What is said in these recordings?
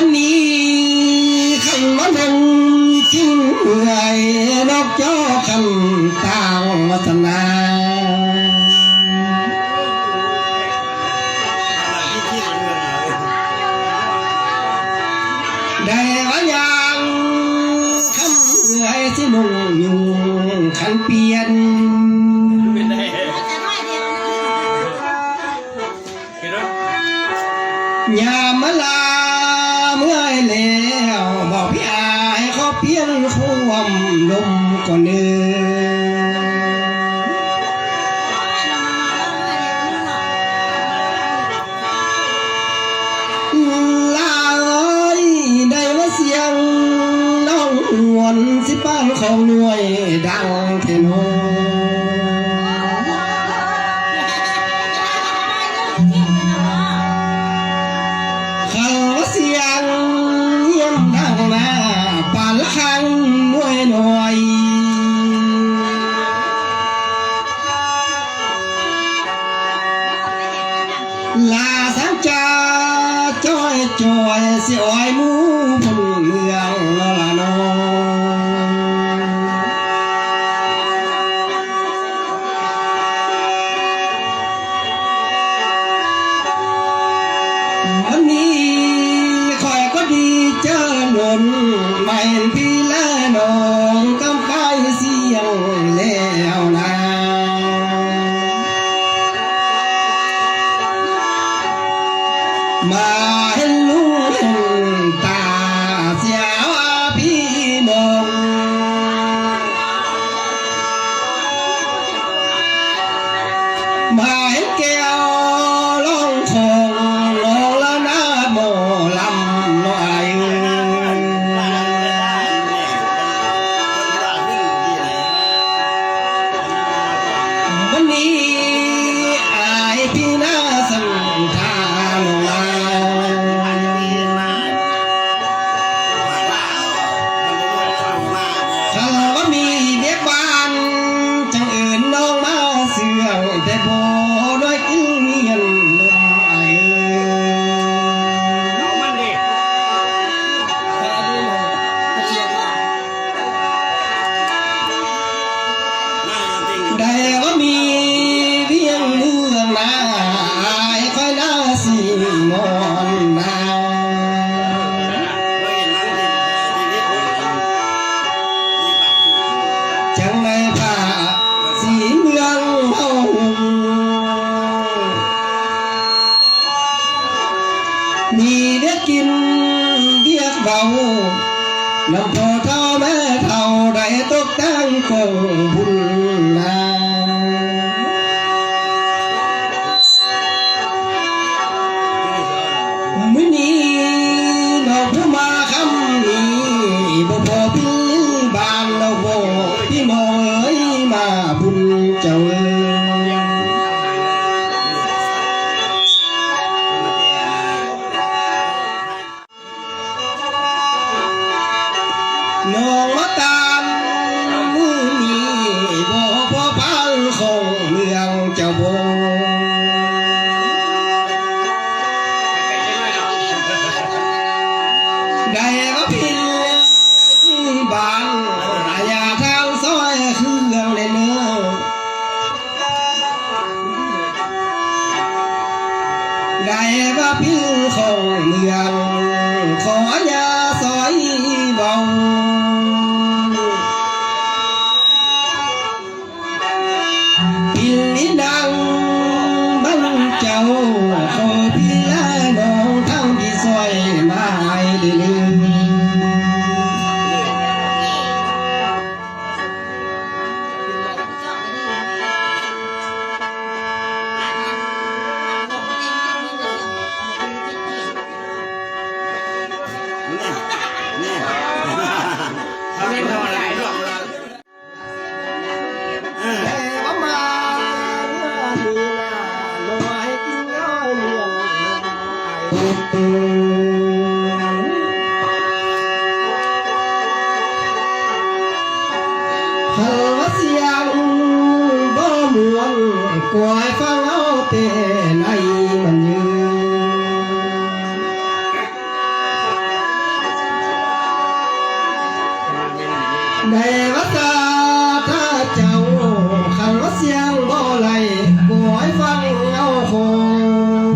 วันนี้ขันมันนั่งจิ้งเหนื่อยนกจ้อคำต่างวัฒนาได้ว่าอย่างคำเหนื่อยที่นุ่งอยู่ขันเปลี่ยนยามมาลาเมื่อยแล้วบอกพี่อายเขาเพียงควมลมก่อนเนื้ลาเอ้ยได้ว่าเสียงน้องหวนสิป้านของหน่วยดังเทโนเสียงเยี่ยมดังมาปานละคังมวยหน่อยลาสังจาจ้อยจ้อยเสียอ้อยมูบนเมืองละนองวันนี้เจอหนุนไม่เห็นพี่และน้องกำไฟเสียงแล้วนะมาเห็นลูกเห็นตาเสียวพี่น้องมาเห็นแก้วร้องคงร้องแล้วนะโมลำน้อยวันนี้อายพี่น่าสังทานลาถ้าว่ามีเด็กบ้านจังอื่นน้องมาเสื่องแต่บ่น้อยกินเมียนลมไอน้องมันดิได้ว่ามีเวียงเมืองนาอายคอยน่าสิมอนนาจังในป่าสีเมืองเฮามีเด็กกินเรียกเบาน้ำพอเท่าแม่เท่าได้ตกตั้งคงบุญนามื้อนี้เราผู้มาคำนี้บ่พอพี่บ้านเราบ่พี่น้อยมาบุญเจ้าน้องมาตามมือนี้บ่พอพังของเมืองเจ้าบ่ได้ว่าพินบ้านอย่าทางซอยเครื่องเลยเนื้อได้ว่าพินของเมืองขออย่าซอยเบาพินนี้ดังบ้านเจ้าขอพี่และน้องทั้งที่ซอยมาให้เดือเสียงบ่มวนกวายฟังเอาแต่ในมันยืน ไหลบอยฟังเอาคง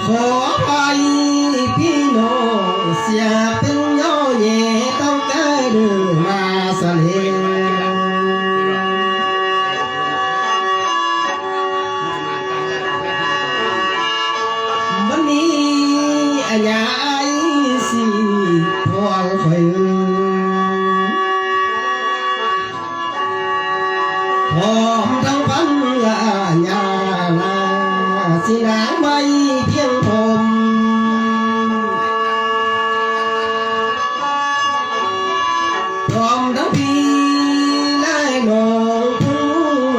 ขอไปพี่น้องเสียเป็นย่อแย่ต้องแก้ดื้อมาเสลงวันนี้อันยายสิพอคอยพร้อมทั้งพันละญาณาสินางไม่เพียงผมพร้อมทั้งพี่และน้องผู้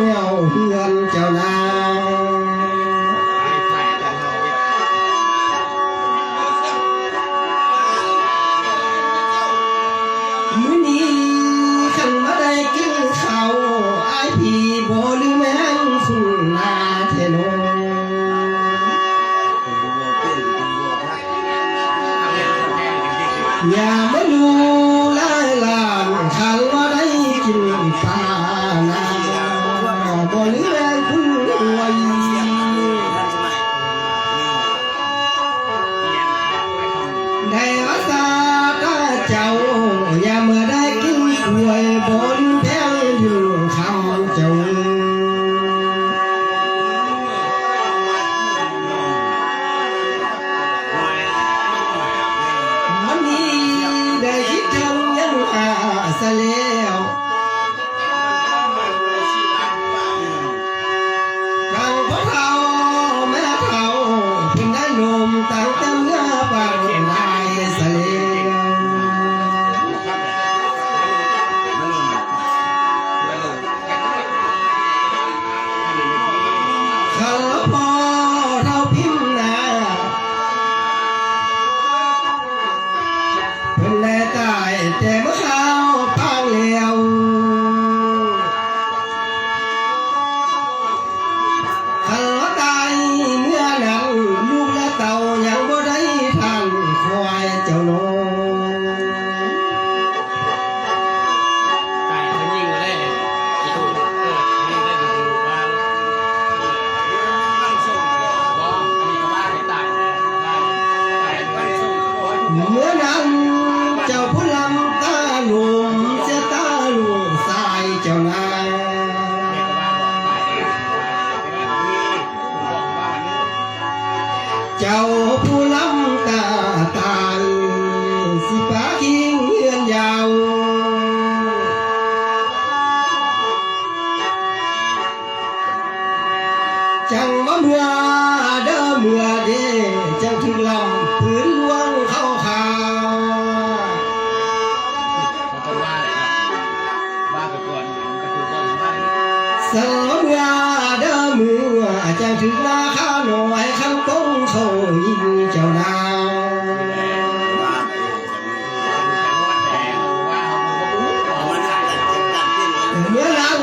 เยาว์เพื่อนเจ้านายมื้อนี้ขันมาได้กินข้าวไอ้พี่บ่ลืมแม่งสุนนาเทโนอย่ามาดูลายลานขันว่าได้กินปลานาบ่ลืมแม่งคุณไว้ได้อาสาตาเจ้าอย่าเมื่อได้กินกล้วยบนแพงอยู่คำเจ้าวันนี้ได้คิดถึงยังหาเสียแล้วกังพ่อเฒ่าแม่เฒ่าเพิ่งได้หนุ่มตั้งแต่เมื่อปานได้เสียแล้วข้าพอเท่าพิมพ์นาเพิ่นแลตายแต่เมื่อข้าวพังแล้วข้าตายเมื่อนั้นลูกและเต่ายังบ่ได้ทานควายเจ้าน้อง ตายมันยิงมาได้เลยอีกยิงได้ดูว่าบ้านส่งบ้องอันนี้ก็บ้านไม่ตายบ้านตายบ้านส่งโอ้ย เมื่อนั้นเจ้าผู้ลำตาหลุมเสียตาหลุมสายเจ้านาย เด็กก็บ้านบอกตายเองไม่ได้มีบอกว่าวันนี้ เจ้าผู้ลำตาตายสิปาคิงเฮือนยาวจังว่าเมื่อเด้อเมื่อเด้จังถึงลำพื้นลวงเข้าขา เขาต้องว่าเลยนะว่าไปก่อนก็คือก่อนว่าเลย เสมอเมื่อเด้อเมื่อจังถึงนาข้าหน่อยคำก้งเขายิงเจ้านาย ว่าไปแต่ว่าเขาบอกว่ามันขาดแต่ตัดทิ้งเลย เมื่อนั้น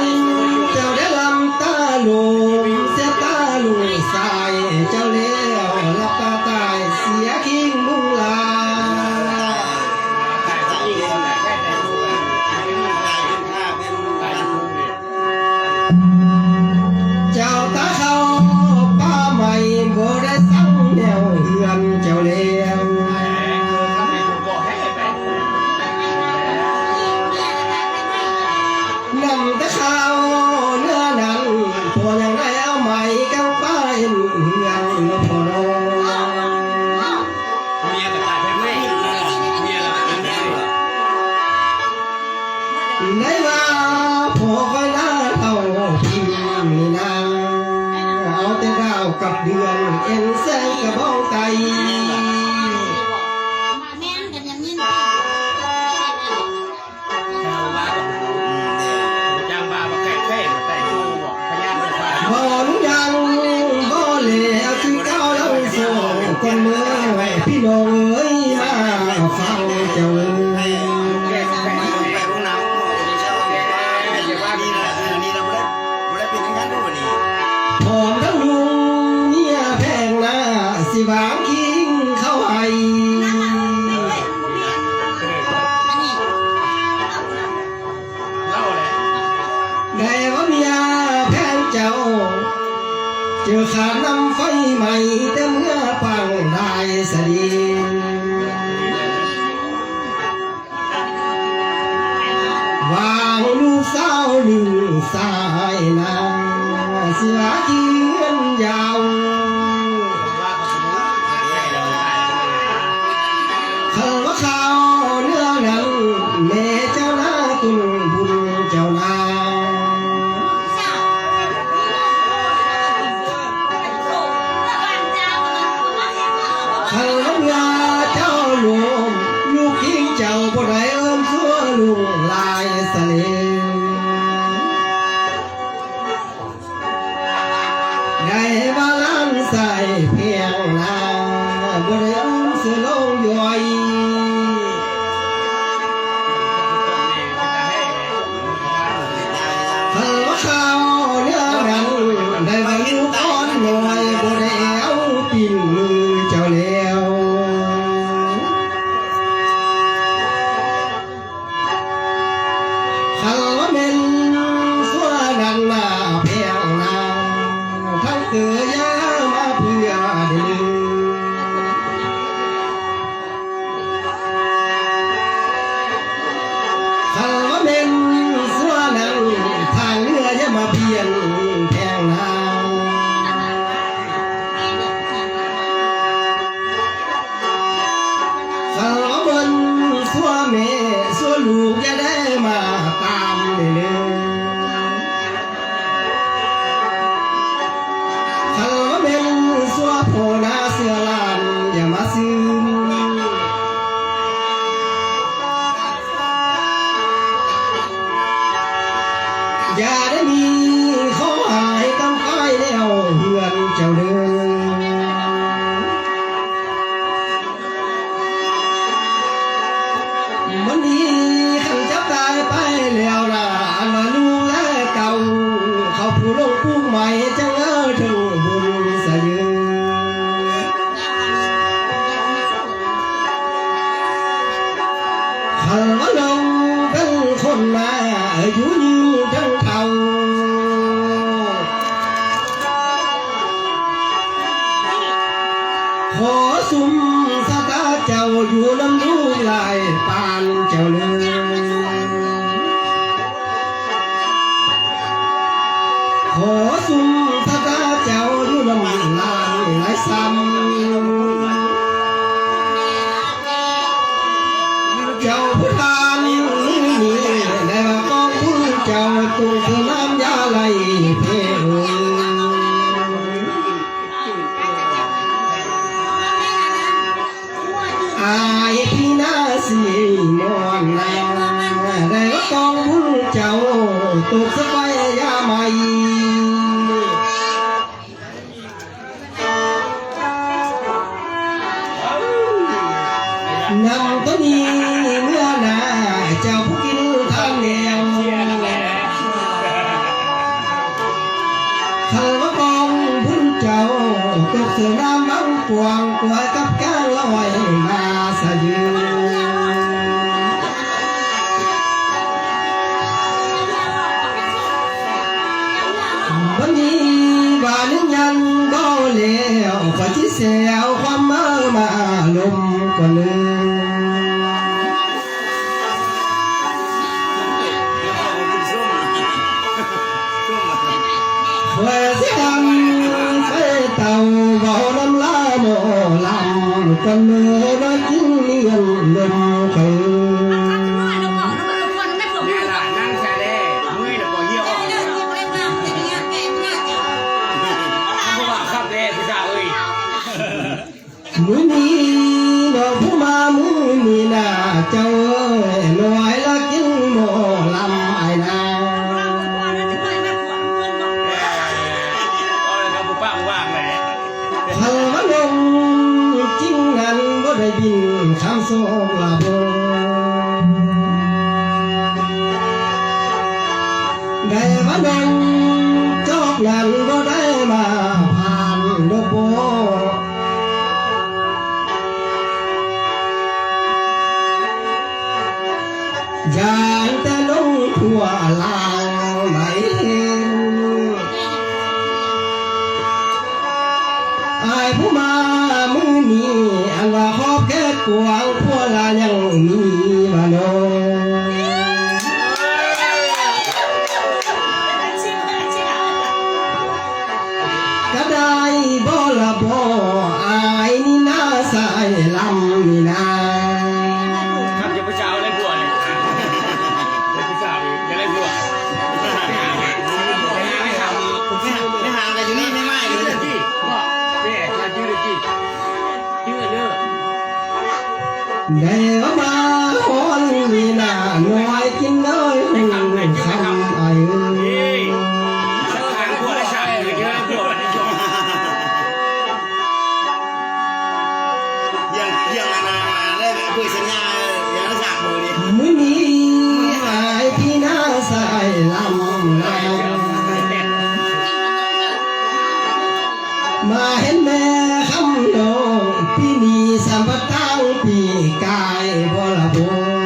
เจ้าได้ลำตาหลุมเสียตาหลุมสายเจ้าแล้วหลับตาตายเสียคิงมุงลา ตายจะยิงคนไหนแค่แต่ดูไม่มีตายเป็นฆ่าเป็นตายดูเนี่ย เจ้าตาเขาป้าใหม่บ่ได้สั่งแนวเฮือนเจ้าแล้ว ทำให้ถูกบอกให้ไป นำแต่ข้าวเนื้อหนังพอยังได้เอาใหม่กังป้าเห็นเฮือนพอรอ เมียแต่ตายไปไม่เมียเราเป็นแม่เหรอ ไหนว่าพอคอยหน้าเท่าพิมพ์นี่นาเอาแต่ดาวกับเดือนเอ็นแสงกระบองไต แม่นกันยังยิน ชาวบ้านจ้างบ้ามาแก่แค่มาแต่งตัวบอกพยานจะพา บ่รู้ยังบ่เหลวถึงเก้าแล้วส่งคนเมื่อพี่น้องเอ้ยมาฟังเจ้าเอ้ย แก่แก่ ไปพวกน้ำนี่เช่าเนี่ยนี่ว่านี่นะนี่เราไม่ได้เป็นอย่างนั้นด้วยนี่ พร้อมทั้งลุงเนี่ยแพงหน้าสิบางคิงเข้าให้ อันนี้ เจอขานำไฟใหม่แต่เมื่อปังได้สดีวางลูกสาวหนึ่งสายนางเสียเขียนยาวเขาว่าเขาเนื้อนั้นแม่เจ้านาตุนบุญเจ้านาเขาว่าเมื่อเจ้าหลวงลูกทิ้งเจ้าบ่ได้เอิ้นชั่วลุงลายเสลได้ว่าล้านใส่เพียงนาบ่ได้เอิ้นเสือลงย่อยเขาว่าเขาเนื้อนั้นได้ว่าลูกอ่อนน้อยบ่ได้เอาปิ่นมือเจ้าแล้วเขาว่าเป็นสัวดังมาเพียงนาทั้งเกือยามาเพื่อได้ลืมเขาว่าเป็นสัวนั้นทางเรือยามาเพียนแพงนาเขาว่าเป็นสัวแม่สัวลูกอย่าได้มาตามเลยเขาว่าเป็นสัวโพนาเสือลานอย่ามาซื้ออย่าได้มีข้อหายกำก้อยแล้วเฮือนเจ้าเดินวันนี้ขันเจ้าตายไปแล้วนะอันว่าลูกและเก่าเขาผู้ลงผู้ใหม่จะเงอถึงบุญสะยืนเขาว่าลงเป็นคนมาอายุยืนทั้งเท่าขอสุมสตาเจ้าอยู่น้ำลูกลายปานเจ้าเลยขอสุมสตาเจ้าอยู่น้ำลายหลายซ้ำเจ้าผู้ทานนี่ได้มากองผู้เจ้าตุงคือน้ำยาไหลเพลอายพี่นาสีมอนแรงได้ว่ากองบุญเจ้าตุกสบายยาไม่นำตัวนี้เมื่อนาเจ้าผู้กินทางแนวเขาว่ากองบุญเจ้าตุกเสือน้ำมังกวางกวยกับแก้วลอยมาสะยืนวันนี้ว่านึกยันก็แล้วขอชิเสียวความเมื่อมาลมกว่าลืมเพื่อเสียงไฟเต่าเบาน้ำลาโมลำกันเมื่อได้กินเลี้ยงลมเคยมือนี้ดอกผู้มามือนี้น่าเจ้าหน่วยละกินโมลำไอ้นางเขาว่าลงจริงนั้นก็ได้บินคำโซลาโบได้ว่าลงจอกนั้นก็ได้มาผ่านดอกโบอย่างแต่ลงทั่วลาวไม่เห็น ได้มาหอนมีหน้าหน่อยกินเลยคำไอ้ อย่างนาได้คุยสัญญาอย่างละ3 มือนี่ มื้อนี้หายพี่น้าใส่ลำแล้วมาเห็นแม่คำโนพี่นี่สัมปตั้งปีกายบ่ละบง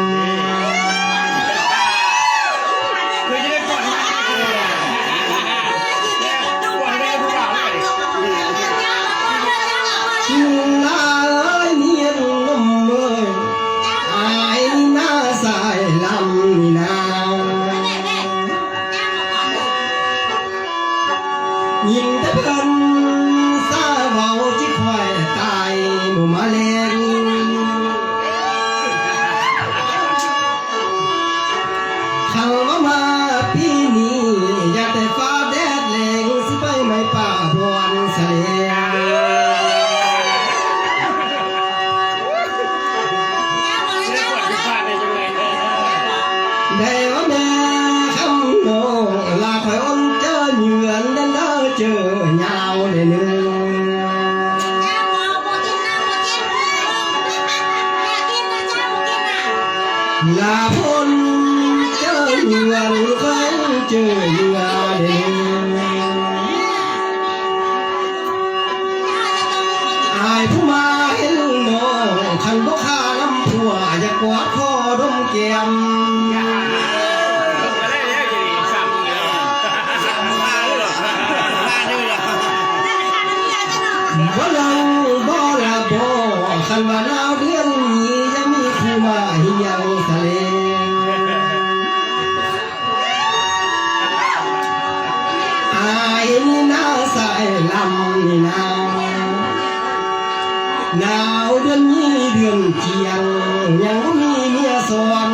ลาเอ้ยเนียนนมเอ้ยอายนี่น้าใส่ลำนี่นายิงแต่เพิ่นซาเว้าจิคอยตายบ่มาเล่นเข้ามาปีนี้อยากได้ฟ้าแดดแรงสิไปไม่ป่าบอนเสลได้ว่าแม่คำโนลาคอยอ้นเจอเหยื่อนเดินเด้อเจอยาวเลยนึงลาพ้นเจอเหยื่อนคอยเจอเหยื่อเลยอายผู้มาเห็นโนขันบ่ข้าลำพัวอยากกอดคอดมแก้มบ่ลังบ่ละบ่คันว่าลาวเดือนนี้ยังมีผู้มาเหี่ยวทะเลอายนี่น้าใส่ลำนี่นาหนาวเดือนนี้เดือนเจียงยังมีเมียสอน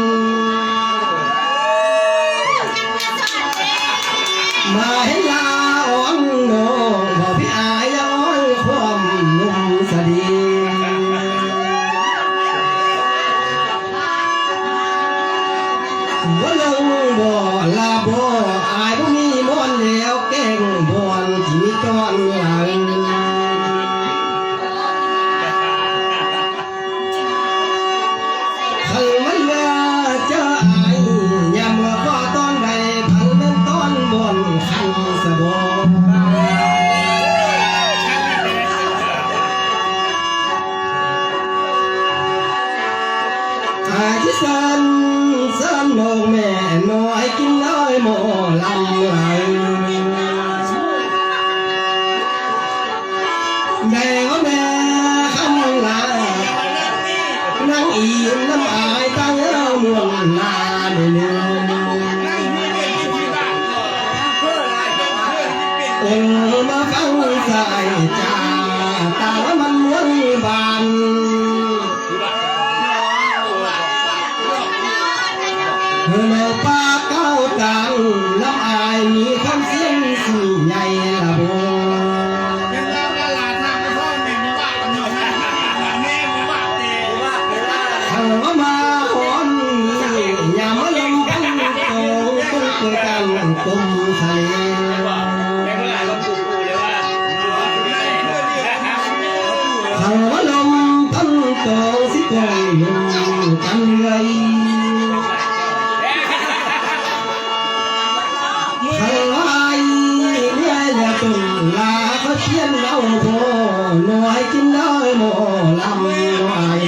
มาเห็นลาอ่อนโนบ่พี่อายย้อนความนุ่มสดีบ่ลงบ่ลาบ่อายบ่มีมอนแล้วแกงบ่อนที่มีก้อนหลังคันมันเลือเจออายยามเมื่อขอตอนใดพันแม่นตอนบ่อนคันสะบ่อายที่สันโนแม่น้อยกินน้อยหมอลำไหลแม่ก็แม่คำลานั่งอีน้ำอายตั้งเอามวนนาเดือมาฟังสายจาตาละมันม้วนบานเมื่อป้าเก้าตังน้ำอายมีคำเสียงสี่ใหญ่ละโบเข้ามาหอนอย่ามาลงกันโตต้องเกิดกันตุ่มทะเลเข้ามาลมตั้งโตสิโตอยู่กันเลยทลายเนี่ยอย่าตุ่มลาเขาเทียนเอาโบหน่วยกินได้หมอลำหน่วย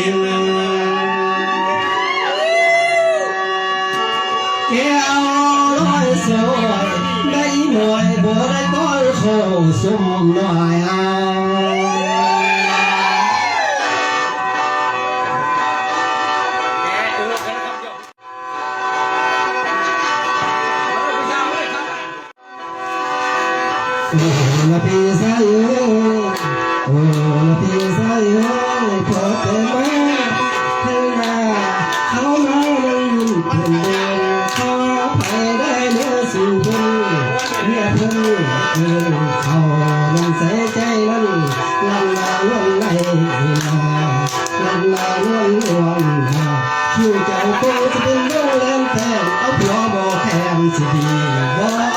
แก้วร้อยสวยได้หน่วยบ่ได้ก้อยโคสุ่มหน่อยโอ้ละพี่สายโอ้ละพี่สายพอเกิดมาให้นาเขามานั่งยิ้มเพื่อนเดินขอไปได้เนื้อสู่เพื่อนเมียเพื่อนเขามันใส่ใจนั่นนั่นมาวันไหนมา นลานวลนวลคิวเจ้าโตจะเป็นโรงแรมแทนเอาผัวบ่แคมสิดีบ่